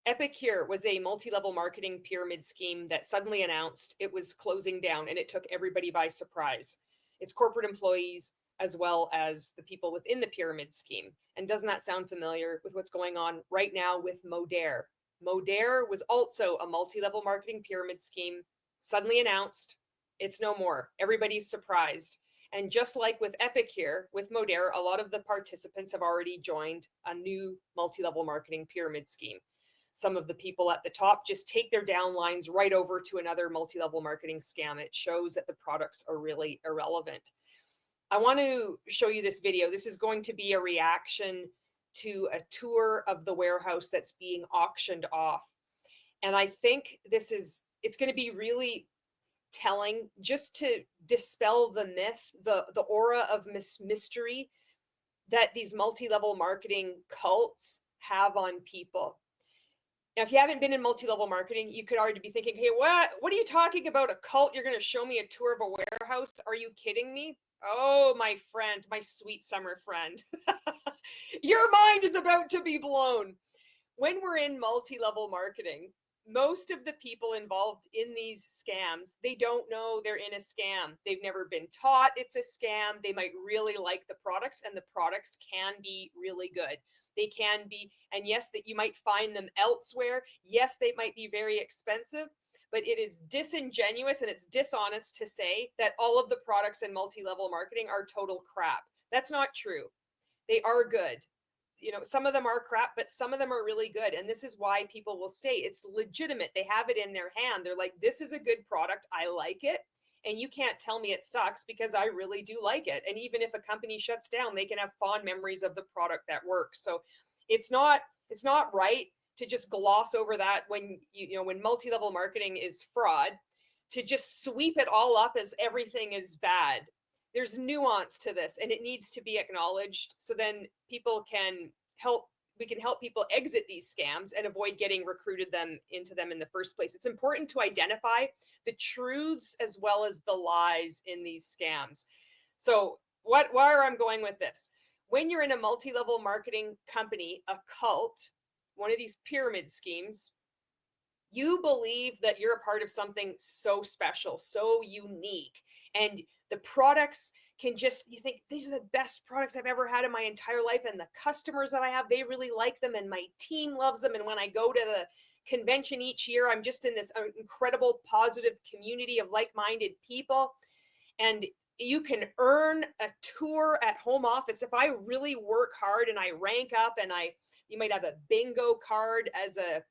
EPICURE was a multi-level marketing pyramid scheme that suddenly announced it was closing down, and it took everybody by surprise. Its corporate employees, as well as the people within the pyramid scheme. And doesn't that sound familiar with what's going on right now with Modere? Modere was also a multi-level marketing pyramid scheme, suddenly announced. It's no more. Everybody's surprised. And just like with EPICURE, with Modere, a lot of the participants have already joined a new multi-level marketing pyramid scheme. Some of the people at the top just take their downlines right over to another multi-level marketing scam. It shows that the products are really irrelevant. I want to show you this video. This is going to be a reaction to a tour of the warehouse that's being auctioned off. And I think it's going to be really telling, just to dispel the myth, the aura of mystery that these multi-level marketing cults have on people. Now, if you haven't been in multi-level marketing, you could already be thinking, hey, what are you talking about? A cult? You're going to show me a tour of a warehouse? Are you kidding me? Oh, my friend, my sweet summer friend. Your mind is about to be blown. When we're in multi-level marketing, most of the people involved in these scams, they don't know they're in a scam. They've never been taught it's a scam. They might really like the products, and the products can be really good. They can be, and yes, that you might find them elsewhere. Yes, they might be very expensive, but it is disingenuous and it's dishonest to say that all of the products in multi-level marketing are total crap. That's not true. They are good. You know, some of them are crap, but some of them are really good. And this is why people will say it's legitimate. They have it in their hand. They're like, this is a good product. I like it. And you can't tell me it sucks, because I really do like it. And even if a company shuts down, they can have fond memories of the product that works. So it's not right to just gloss over that when when multi-level marketing is fraud, to just sweep it all up as everything is bad. There's nuance to this, and it needs to be acknowledged, so then we can help people exit these scams and avoid getting recruited into them in the first place. It's important to identify the truths as well as the lies in these scams. So where I'm going with this, when you're in a multi-level marketing company, a cult, one of these pyramid schemes, you believe that you're a part of something so special, so unique, and the products you think these are the best products I've ever had in my entire life, and the customers that I have, they really like them, and my team loves them, and when I go to the convention each year, I'm just in this incredible positive community of like-minded people. And you can earn a tour at home office if I really work hard and I rank up, and you might have a bingo card as a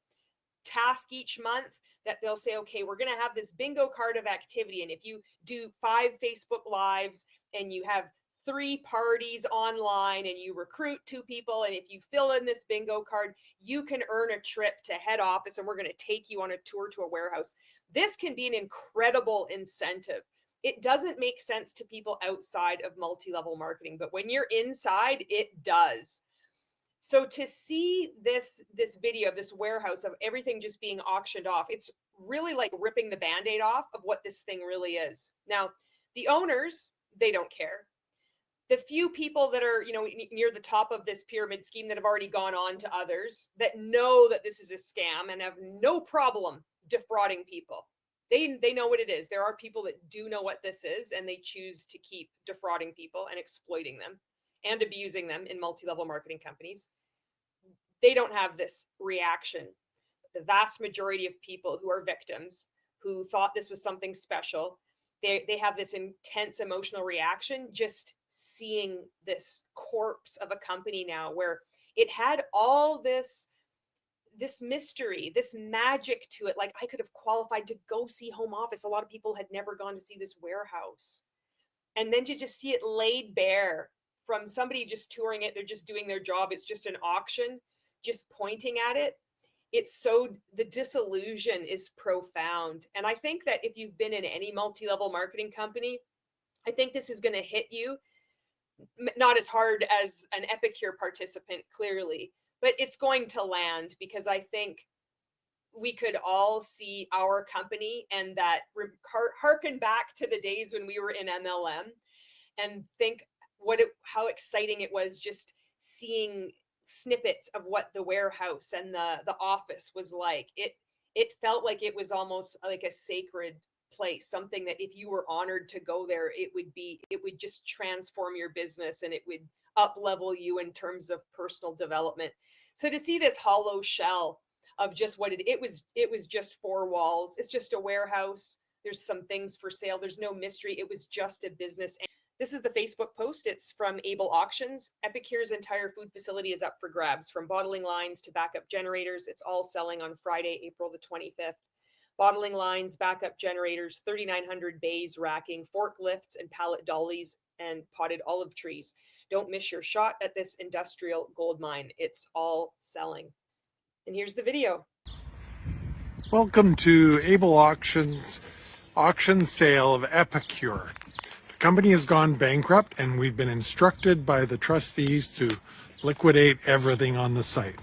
task each month that they'll say, okay, we're going to have this bingo card of activity. And if you do 5 Facebook lives and you have 3 parties online and you recruit 2 people, and if you fill in this bingo card, you can earn a trip to head office, and we're going to take you on a tour to a warehouse. This can be an incredible incentive. It doesn't make sense to people outside of multi-level marketing, but when you're inside, it does. So to see this video of this warehouse of everything just being auctioned off, it's really like ripping the Band-Aid off of what this thing really is. Now, the owners, they don't care. The few people that are, near the top of this pyramid scheme that have already gone on to others that know that this is a scam and have no problem defrauding people. They know what it is. There are people that do know what this is, and they choose to keep defrauding people and exploiting them and abusing them in multi-level marketing companies. They don't have this reaction. The vast majority of people who are victims, who thought this was something special, they have this intense emotional reaction just seeing this corpse of a company now, where it had all this mystery, this magic to it. Like, I could have qualified to go see home office. A lot of people had never gone to see this warehouse. And then to just see it laid bare from somebody just touring it, they're just doing their job. It's just an auction, just pointing at it. The disillusion is profound. And I think that if you've been in any multi-level marketing company, I think this is going to hit you, not as hard as an EPICURE participant, clearly, but it's going to land, because I think we could all see our company and that harken back to the days when we were in MLM and think how exciting it was just seeing snippets of what the warehouse and the office was like. It felt like it was almost like a sacred place, something that if you were honored to go there, it would just transform your business, and it would up level you in terms of personal development. So to see this hollow shell of just what it was just four walls. It's just a warehouse. There's some things for sale. There's no mystery. It was just a business. This is the Facebook post. It's from Able Auctions. Epicure's entire food facility is up for grabs, from bottling lines to backup generators. It's all selling on Friday, April the 25th. Bottling lines, backup generators, 3,900 bays racking, forklifts and pallet dollies, and potted olive trees. Don't miss your shot at this industrial gold mine. It's all selling. And here's the video. Welcome to Able Auctions auction sale of EPICURE. The company has gone bankrupt, and we've been instructed by the trustees to liquidate everything on the site.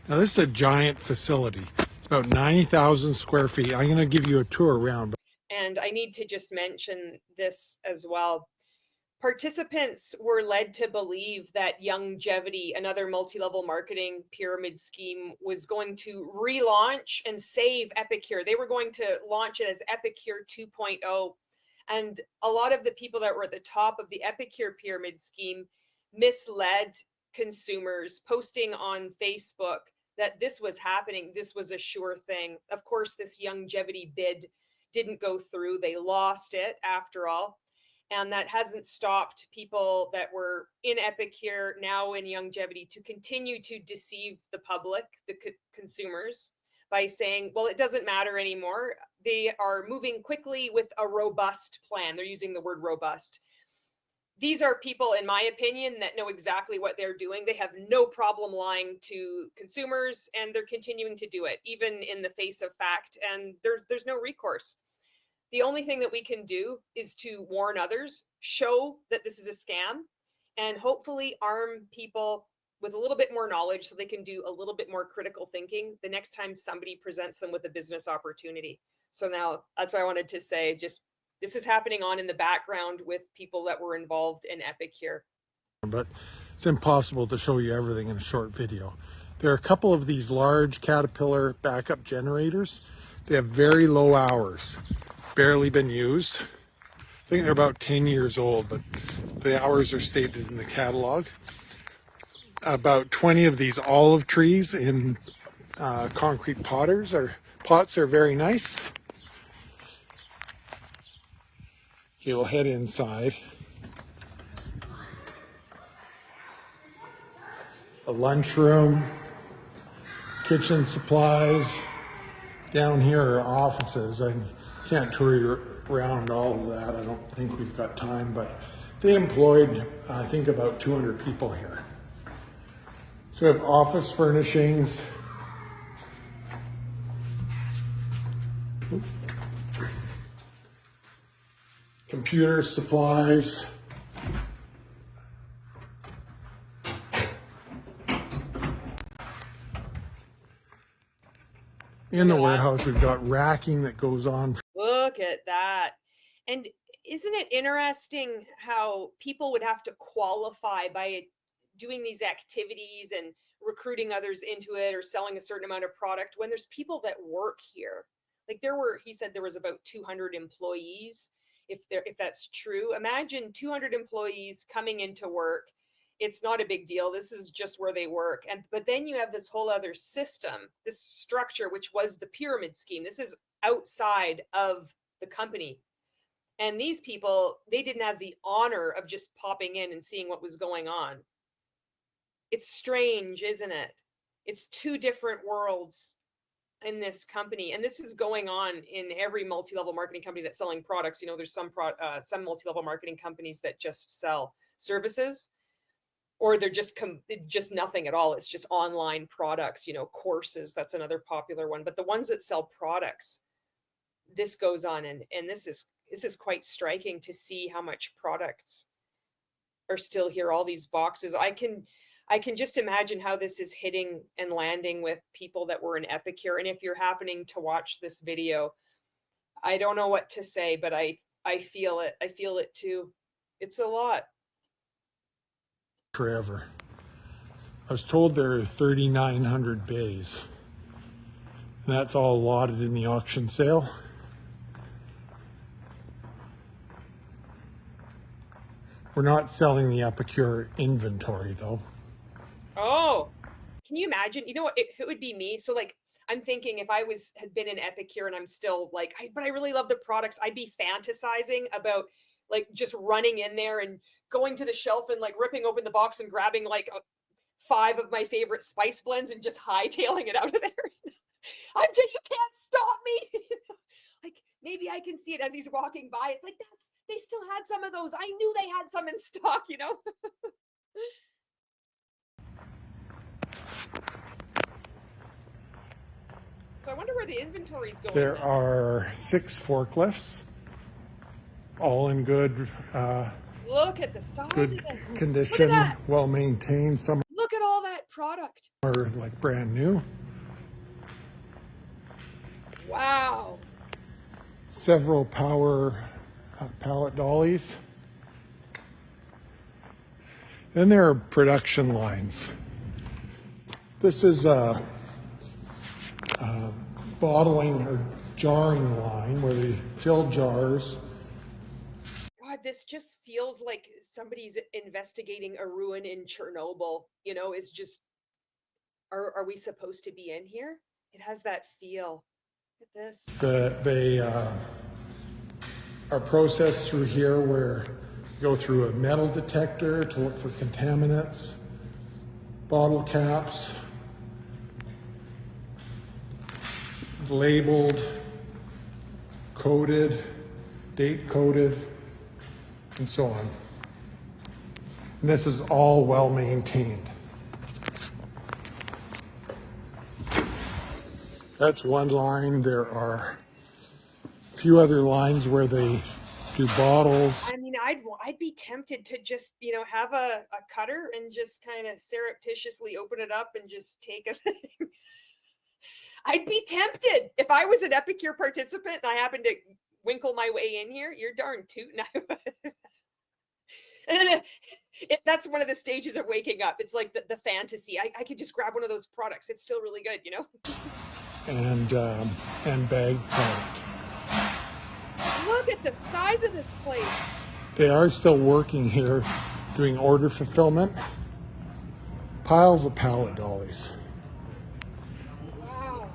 Now, this is a giant facility. It's about 90,000 square feet. I'm going to give you a tour around. And I need to just mention this as well. Participants were led to believe that Youngevity, another multi-level marketing pyramid scheme, was going to relaunch and save Epicure. They were going to launch it as Epicure 2.0. And a lot of the people that were at the top of the Epicure pyramid scheme misled consumers, posting on Facebook that this was happening. This was a sure thing. Of course, this Youngevity bid didn't go through. They lost it after all. And that hasn't stopped people that were in Epicure, now in Youngevity, to continue to deceive the public, the consumers, by saying, well, it doesn't matter anymore. They are moving quickly with a robust plan. They're using the word robust. These are people, in my opinion, that know exactly what they're doing. They have no problem lying to consumers, and they're continuing to do it, even in the face of fact. And there's no recourse. The only thing that we can do is to warn others, show that this is a scam, and hopefully arm people with a little bit more knowledge so they can do a little bit more critical thinking the next time somebody presents them with a business opportunity. So now that's what I wanted to say. Just this is happening on in the background with people that were involved in Epicure. But it's impossible to show you everything in a short video. There are a couple of these large Caterpillar backup generators. They have very low hours. Barely been used. I think they're about 10 years old, but the hours are stated in the catalog. About 20 of these olive trees in concrete pots are very nice. Okay, we'll head inside. A lunchroom, kitchen supplies. Down here are offices. I can't tour you around all of that. I don't think we've got time, but they employed, I think, about 200 people here. So we have office furnishings. Computer supplies. In the warehouse, we've got racking that goes on. Look at that. And isn't it interesting how people would have to qualify by doing these activities and recruiting others into it or selling a certain amount of product when there's people that work here? Like he said there was about 200 employees. If that's true, imagine 200 employees coming into work. It's not a big deal. This is just where they work. But then you have this whole other system, this structure, which was the pyramid scheme. This is outside of the company. And these people, they didn't have the honor of just popping in and seeing what was going on. It's strange, isn't it? It's two different worlds in this company. And this is going on in every multi-level marketing company that's selling products. You know, there's some multi-level marketing companies that just sell services, or they're just nothing at all. It's just online products, you know, courses. That's another popular one. But the ones that sell products, this goes on. And this is quite striking to see how much products are still here. All these boxes. I can just imagine how this is hitting and landing with people that were in Epicure. And if you're happening to watch this video, I don't know what to say, but I feel it. I feel it too. It's a lot. Forever. I was told there are 3,900 bays. And that's all allotted in the auction sale. We're not selling the EPICURE inventory though. Oh, can you imagine? You know what, if it would be me, so like I'm thinking if I had been in EPICURE and I'm still like, but I really love the products, I'd be fantasizing about like just running in there and going to the shelf and like ripping open the box and grabbing like 5 of my favorite spice blends and just hightailing it out of there. You can't stop me. Like maybe I can see it as he's walking by. It's like, they still had some of those. I knew they had some in stock, you know? So I wonder where the inventory's going. There are 6 forklifts, all in good Look at the size of this condition, Look at that. well maintained. Some Look at all that product. are like brand new. Wow. Several power pallet dollies. Then there are production lines. This is a bottling or jarring line where they fill jars. God, this just feels like somebody's investigating a ruin in Chernobyl. You know, it's just, are we supposed to be in here? It has that feel. Look at this. They are processed through here where you go through a metal detector to look for contaminants, bottle caps, labeled, coded, date coded, and so on. And this is all well maintained. That's one line. There are a few other lines where they do bottles. I mean, I'd be tempted to just, you know, have a cutter and just kind of surreptitiously open it up and just take a thing. I'd be tempted. If I was an EPICURE participant and I happened to winkle my way in here, you're darn tootin' I was. And that's one of the stages of waking up. It's like the fantasy. I could just grab one of those products. It's still really good, you know? And bagged product. Look at the size of this place. They are still working here, doing order fulfillment. Piles of pallet dollies. Wow.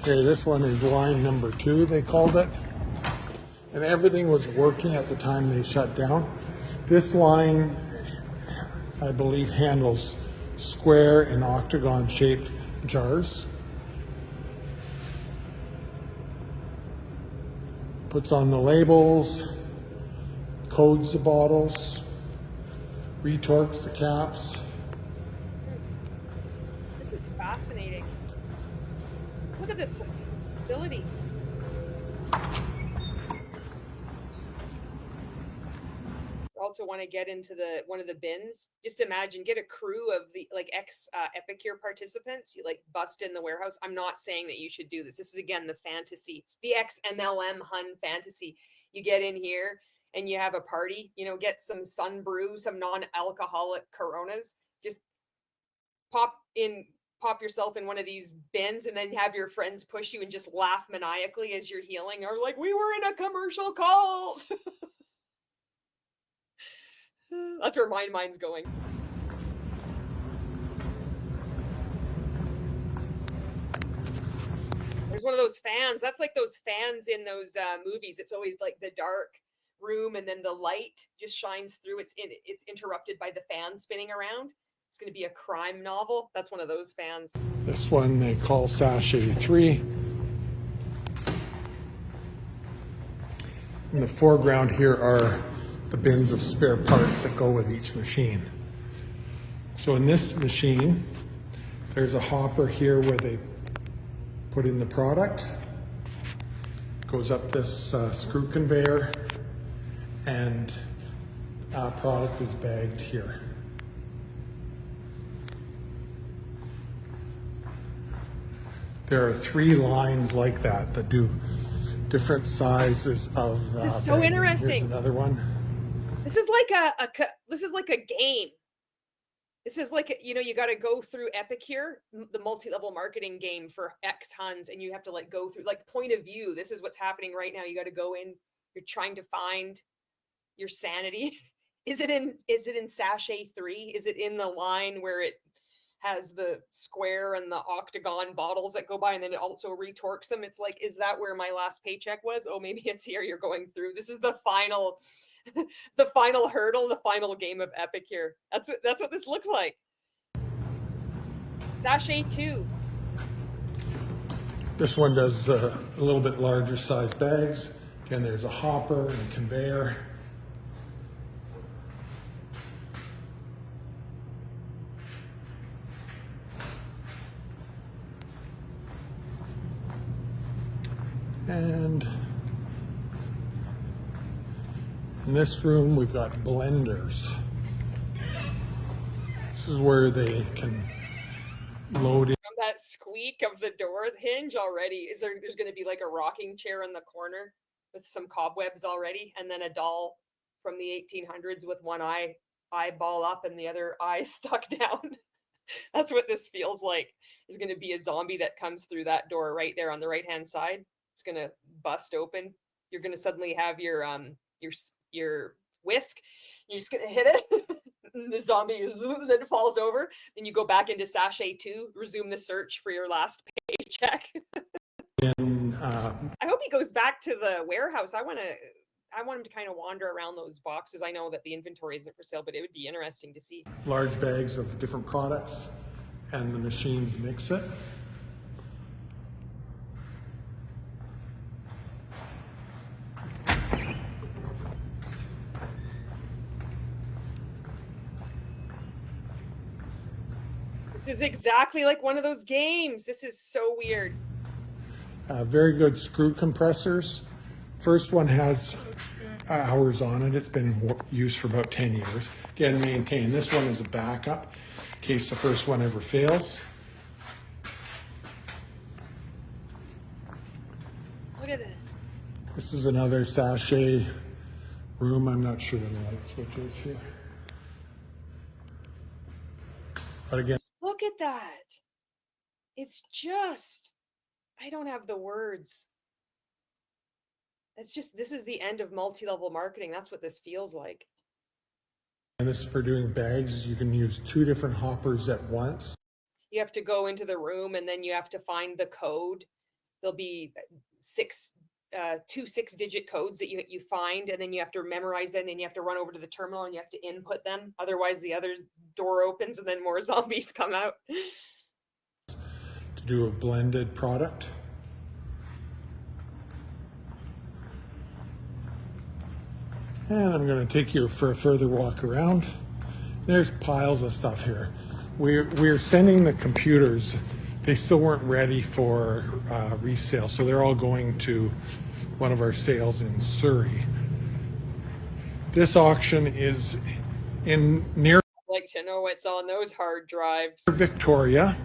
Okay, this one is line number 2, they called it. And everything was working at the time they shut down. This line, I believe, handles square and octagon shaped jars. Puts on the labels, codes the bottles, retorques the caps. This is fascinating. Look at this facility. Also want to get into one of the bins. Just imagine, get a crew of the like EPICURE participants. You like bust in the warehouse. I'm not saying that you should do this. This is again the fantasy, the MLM Hun fantasy. You get in here and you have a party. You know, get some sun brew, some non-alcoholic Coronas. Just pop yourself in one of these bins and then have your friends push you and just laugh maniacally as you're healing, or like, we were in a commercial cult. That's where my mind's going. There's one of those fans. That's like those fans in those movies. It's always like the dark room and then the light just shines through. It's interrupted by the fan spinning around. It's going to be a crime novel. That's one of those fans. This one they call Sachet 3. In the foreground here are the bins of spare parts that go with each machine. So in this machine, there's a hopper here where they put in the product, goes up this screw conveyor, and product is bagged here. There are 3 lines like that do different sizes of This is so interesting. Here's another one. This is like this is like a game. This is like, you know, you got to go through EPICURE, the multi-level marketing game for X Huns, and you have to like go through like point of view. This is what's happening right now. You got to go in, you're trying to find your sanity. Is it in sachet 3? Is it in the line where it has the square and the octagon bottles that go by and then it also retorques them? It's like, is that where my last paycheck was? Oh, maybe it's here you're going through. This is the final the final hurdle, the final game of EPICURE. That's what this looks like. Sachet 2. This one does a little bit larger size bags. Again, there's a hopper and a conveyor. And in this room, we've got blenders. This is where they can load in. From that squeak of the door hinge already, there's going to be like a rocking chair in the corner with some cobwebs already, and then a doll from the 1800s with one eyeball up and the other eye stuck down. That's what this feels like. There's going to be a zombie that comes through that door right there on the right hand side. It's going to bust open. You're going to suddenly have your whisk. You're just going to hit it. The zombie then falls over. Then you go back into sachet 2, resume the search for your last paycheck. I hope he goes back to the warehouse. I want him to kind of wander around those boxes. I know that the inventory isn't for sale, but it would be interesting to see. Large bags of different products, and the machines mix it. This is exactly like one of those games. This is so weird. Very good screw compressors. First one has hours on it. It's been in use for about 10 years. Again, maintained. This one is a backup in case the first one ever fails. Look at this. This is another sachet room. I'm not sure the light switch is here. But again, look at that. It's just, I don't have the words. It's just, this is the end of multi-level marketing. That's what this feels like. and this is for doing bags. You can use 2 different hoppers at once. You have to go into the room and then you have to find the code. There'll be 2 6-digit codes that you find, and then you have to memorize them, and then you have to run over to the terminal and you have to input them. Otherwise the other door opens and then more zombies come out. To do a blended product. And I'm going to take you for a further walk around. There's piles of stuff here. We're sending the computers. They still weren't ready for resale, so they're all going to one of our sales in Surrey. This auction is in near I'd like to know what's on those hard drives. Victoria,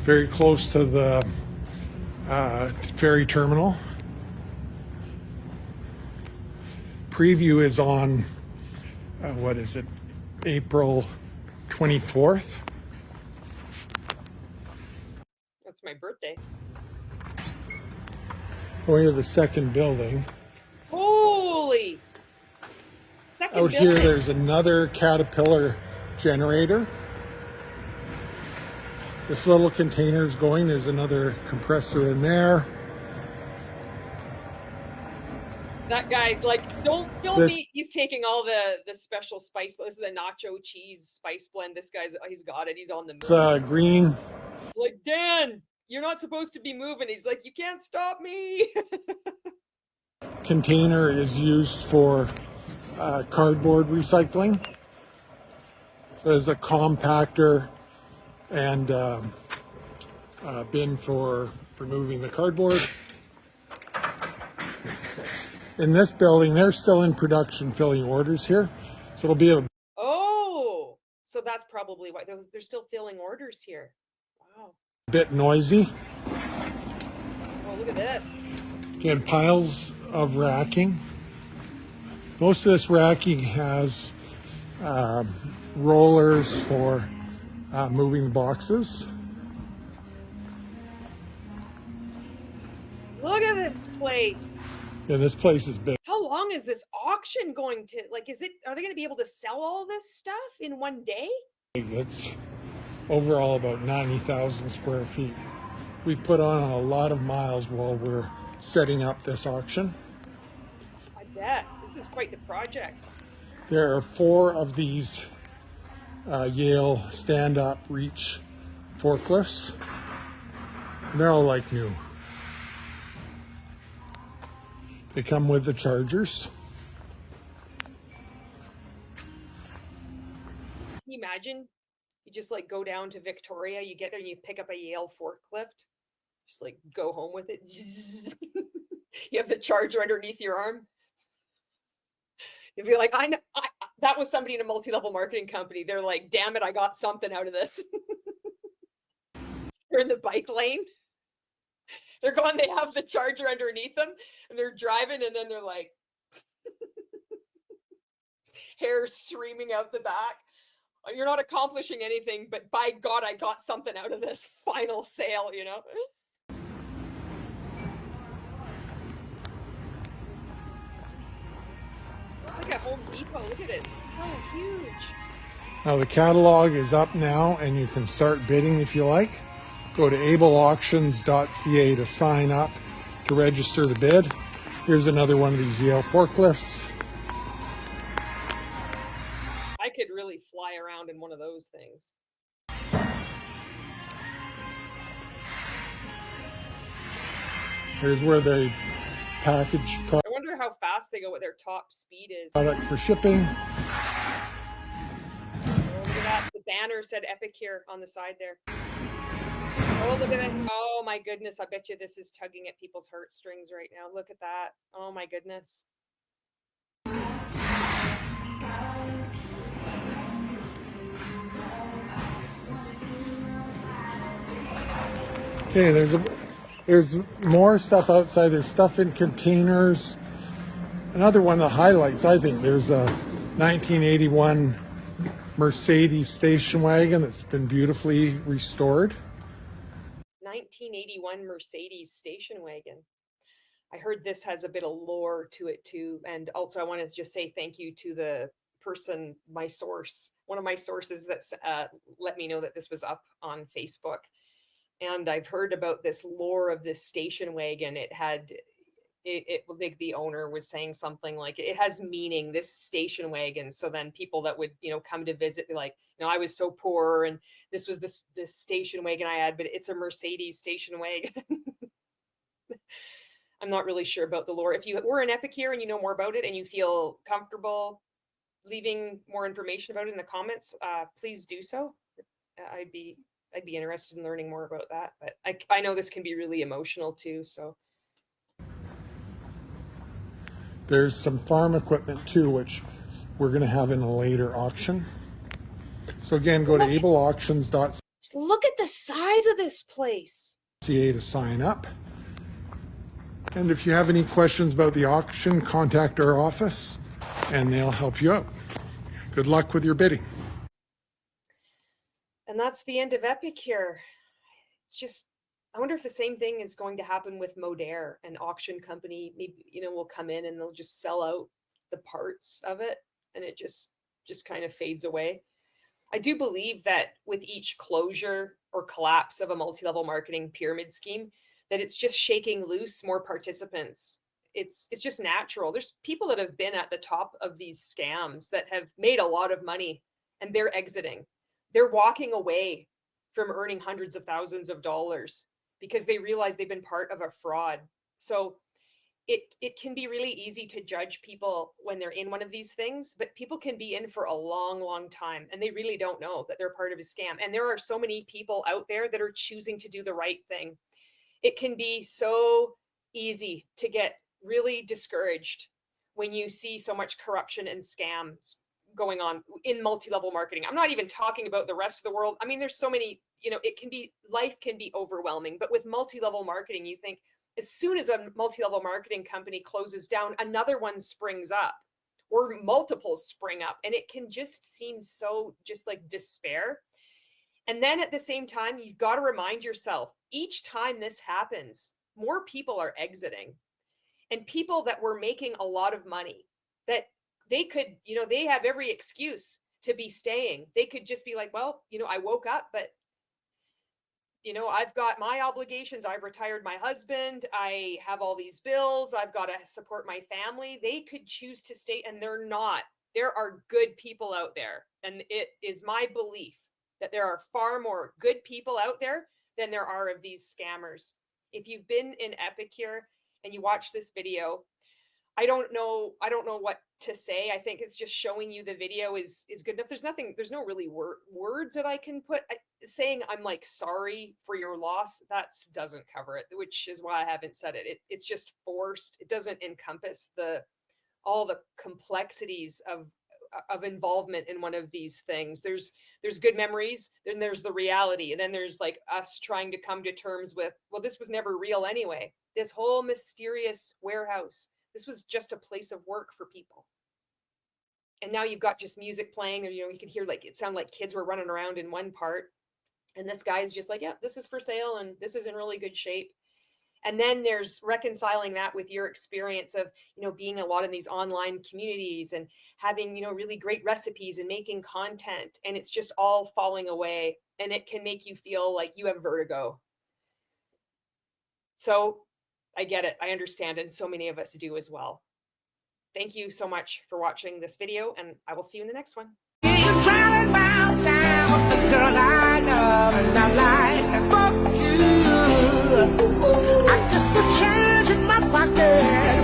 very close to the ferry terminal. Preview is on, what is it, April 24th. That's my birthday. Going to the second building. Holy! Second Out building. here, there's another Caterpillar generator. This little container is going. There's another compressor in there. That guy's like, don't film me. He's taking all the special spice. This is a nacho cheese spice blend. This guy's, he's got it. He's on the move. It's green. He's like, Dan, you're not supposed to be moving. He's like, you can't stop me. Container is used for cardboard recycling. There's a compactor and a bin for removing the cardboard. In this building, they're still in production filling orders here. So it'll be a Oh, so that's probably why they're still filling orders here. Wow. bit noisy. Oh, look at this. Again, piles of racking. Most of this racking has rollers for moving the boxes. Look at this place. Yeah, this place is big. How long is this auction going to, like, are they going to be able to sell all this stuff in one day? It's overall about 90,000 square feet. We put on a lot of miles while we're setting up this auction. I bet. This is quite the project. There are 4 of these Yale stand-up reach forklifts. And they're all like new. They come with the chargers. Can you imagine? You just like go down to Victoria, you get there and you pick up a Yale forklift. Just like go home with it. You have the charger underneath your arm. You'll be like, I know, that was somebody in a multi-level marketing company. They're like, damn it, I got something out of this. They're in the bike lane. They're going, they have the charger underneath them and they're driving and then they're like, hair streaming out the back. You're not accomplishing anything, but by God, I got something out of this final sale, you know? Look at Home Depot. Look at it. It's so huge. Now the catalog is up now and you can start bidding if you like. Go to ableauctions.ca to sign up to register to bid. Here's another one of these Yale forklifts. I could really fly around in one of those things. Here's where they package I wonder how fast they go, what their top speed is. product for shipping. Oh, look at that. The banner said EPICURE on the side there. Oh, look at this. Oh my goodness. I bet you this is tugging at people's heartstrings right now. Look at that. Oh my goodness. Okay, there's more stuff outside. There's stuff in containers. Another one of the highlights, I think, there's a 1981 Mercedes station wagon that's been beautifully restored. 1981 Mercedes station wagon. I heard this has a bit of lore to it too. And also I wanted to just say thank you to the person, my source, one of my sources that's let me know that this was up on Facebook. And I've heard about this lore of this station wagon. It like the owner was saying something like it has meaning, this station wagon. So then people that would, come to visit be like, I was so poor and this was this station wagon I had, but it's a Mercedes station wagon. I'm not really sure about the lore. If you were an EPICURE and you know more about it and you feel comfortable leaving more information about it in the comments, please do so. I'd be interested in learning more about that, but I know this can be really emotional too. So There's some farm equipment too, which we're going to have in a later auction. So again, go to ableauctions.ca just look at the size of this place. to sign up. And if you have any questions about the auction, contact our office and they'll help you out. Good luck with your bidding. And that's the end of EPICURE. It's just, I wonder if the same thing is going to happen with Modere, an auction company. Maybe, will come in and they'll just sell out the parts of it and it just kind of fades away. I do believe that with each closure or collapse of a multi-level marketing pyramid scheme, that it's just shaking loose more participants. It's just natural. There's people that have been at the top of these scams that have made a lot of money and they're exiting. They're walking away from earning hundreds of thousands of dollars because they realize they've been part of a fraud. So it can be really easy to judge people when they're in one of these things, but people can be in for a long, long time and they really don't know that they're part of a scam. And there are so many people out there that are choosing to do the right thing. It can be so easy to get really discouraged when you see so much corruption and scams going on in multi-level marketing. I'm not even talking about the rest of the world. I mean, there's so many, life can be overwhelming, but with multi-level marketing, you think as soon as a multi-level marketing company closes down, another one springs up or multiples spring up, and it can just seem so just like despair. And then at the same time, you've got to remind yourself, each time this happens, more people are exiting, and people that were making a lot of money, that they could, you know, they have every excuse to be staying. They could just be like, well, you know, I woke up, but you know, I've got my obligations. I've retired my husband. I have all these bills. I've got to support my family. They could choose to stay, and they're not. There are good people out there. And it is my belief that there are far more good people out there than there are of these scammers. If you've been in EPICURE and you watch this video, I don't know what to say. I think it's just showing you the video is good enough. There's no really words that I can put. Saying I'm like sorry for your loss, that doesn't cover it, which is why I haven't said it. It's just forced. It doesn't encompass all the complexities of involvement in one of these things. There's good memories, then there's the reality, and then there's like us trying to come to terms with, well, this was never real anyway. This whole mysterious warehouse, this was just a place of work for people. And now you've got just music playing, or you know, you could hear like it sounded like kids were running around in one part. And this guy's just like, yeah, this is for sale and this is in really good shape. And then there's reconciling that with your experience of, you know, being a lot in these online communities and having, you know, really great recipes and making content. And it's just all falling away, and it can make you feel like you have vertigo. So I get it. I understand. And so many of us do as well. Thank you so much for watching this video, and I will see you in the next one. Girl I love, and I'm like, fuck you. I just